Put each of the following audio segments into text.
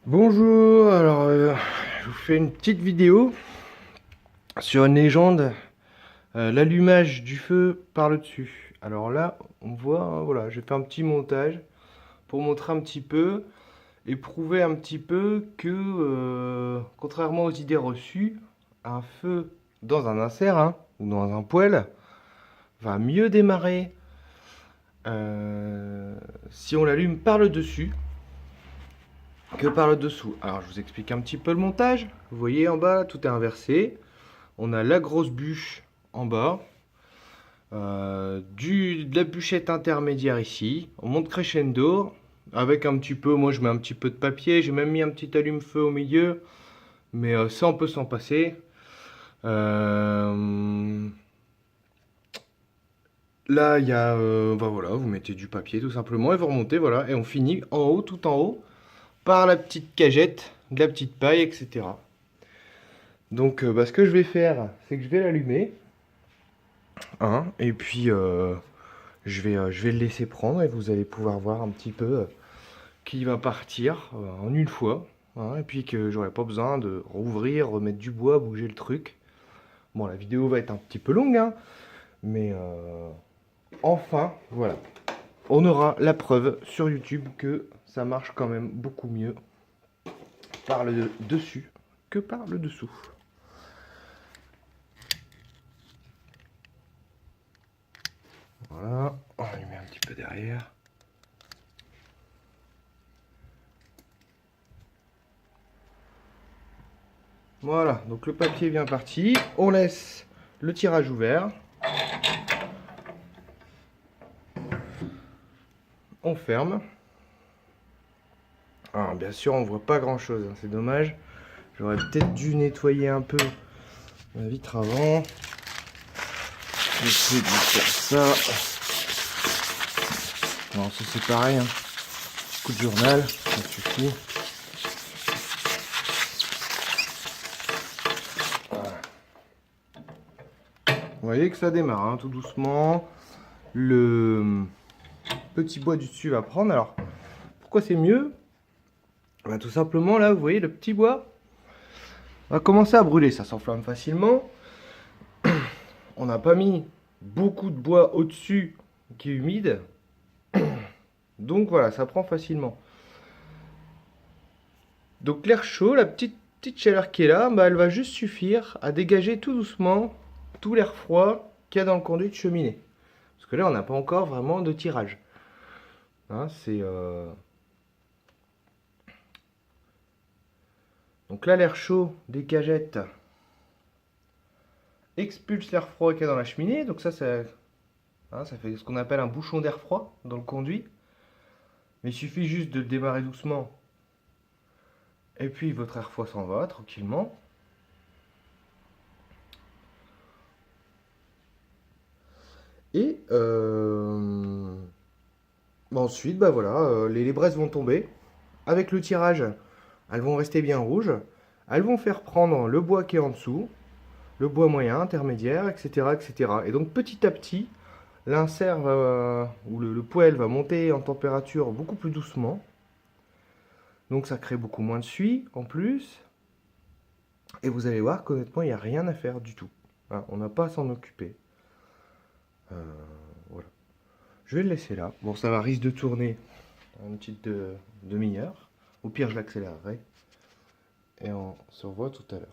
Bonjour, alors je vous fais une petite vidéo sur une légende, l'allumage du feu par le dessus. Alors là, on voit, hein, voilà, j'ai fait un petit montage pour montrer un petit peu et prouver un petit peu que, contrairement aux idées reçues, un feu dans un insert hein, ou dans un poêle va mieux démarrer si on l'allume par le dessus que par le dessous. Alors je vous explique un petit peu le montage. Vous voyez en bas, tout est inversé. On a la grosse bûche en bas, de la bûchette intermédiaire ici. On monte crescendo avec un petit peu, moi je mets un petit peu de papier. J'ai même mis un petit allume-feu au milieu, mais ça on peut s'en passer. Là il y a, bah voilà, vous mettez du papier tout simplement et vous remontez, voilà, et on finit en haut, tout en haut, par la petite cagette, de la petite paille, etc. Donc bah, ce que je vais faire, c'est que je vais l'allumer, hein, et puis je vais le laisser prendre et vous allez pouvoir voir un petit peu qu'il va partir en une fois, hein, et puis que j'aurai pas besoin de rouvrir, remettre du bois, bouger le truc. Bon, la vidéo va être un petit peu longue, hein, mais enfin, voilà. On aura la preuve sur YouTube que ça marche quand même beaucoup mieux par le dessus que par le dessous. Voilà, on lui met un petit peu derrière. Voilà, donc le papier est bien parti. On laisse le tirage ouvert. On ferme. Alors bien sûr, on voit pas grand chose, hein, c'est dommage. J'aurais peut-être dû nettoyer un peu la vitre avant. J'essaie de faire ça. Non, ça c'est pareil. Hein. Coup de journal, ça suffit. Voilà. Vous voyez que ça démarre, hein, tout doucement. Le petit bois du dessus va prendre. Alors, pourquoi c'est mieux? Ben, tout simplement, là, vous voyez, le petit bois va commencer à brûler. Ça s'enflamme facilement. On n'a pas mis beaucoup de bois au-dessus qui est humide. Donc voilà, ça prend facilement. Donc l'air chaud, la petite chaleur qui est là, bah, elle va juste suffire à dégager tout doucement tout l'air froid qu'il y a dans le conduit de cheminée. Parce que là, on n'a pas encore vraiment de tirage. Hein, Donc là, l'air chaud des cagettes expulse l'air froid qu'il y a dans la cheminée. Donc ça fait ce qu'on appelle un bouchon d'air froid dans le conduit. Mais il suffit juste de le démarrer doucement. Et puis votre air froid s'en va tranquillement. Et ensuite, bah voilà, les braises vont tomber. Avec le tirage, elles vont rester bien rouges. Elles vont faire prendre le bois qui est en dessous, le bois moyen, intermédiaire, etc. etc. Et donc petit à petit, l'insert ou le poêle va monter en température beaucoup plus doucement. Donc ça crée beaucoup moins de suie en plus. Et vous allez voir qu'honnêtement, il n'y a rien à faire du tout. Hein, on n'a pas à s'en occuper. Voilà. Je vais le laisser là. Bon, ça va risque de tourner une petite demi-heure. Au pire, je l'accélérerai. Et on se revoit tout à l'heure.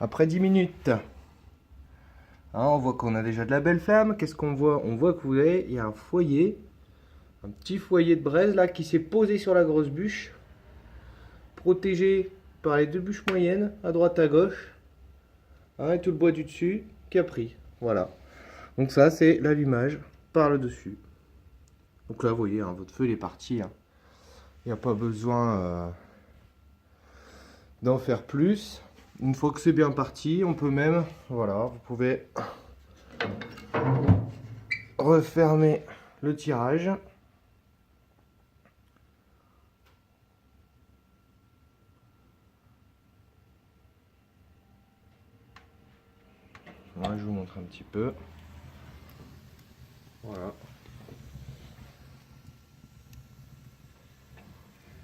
Après 10 minutes. Hein, on voit qu'on a déjà de la belle flamme. Qu'est-ce qu'on voit? On voit que vous voyez, il y a un foyer. Un petit foyer de braise là qui s'est posé sur la grosse bûche. Protégé par les deux bûches moyennes, à droite à gauche. Hein, et tout le bois du dessus qui a pris. Voilà. Donc ça, c'est l'allumage par le dessus. Donc là, vous voyez, hein, votre feu il est parti. Hein. Il n'y a pas besoin d'en faire plus. Une fois que c'est bien parti, on peut même, voilà, vous pouvez refermer le tirage. Voilà, je vous montre un petit peu. Voilà.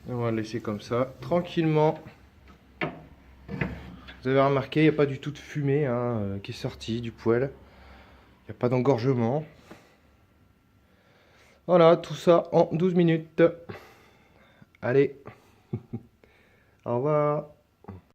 Et on va le laisser comme ça, tranquillement. Vous avez remarqué, il n'y a pas du tout de fumée hein, qui est sortie du poêle. Il n'y a pas d'engorgement. Voilà, tout ça en 12 minutes. Allez, au revoir.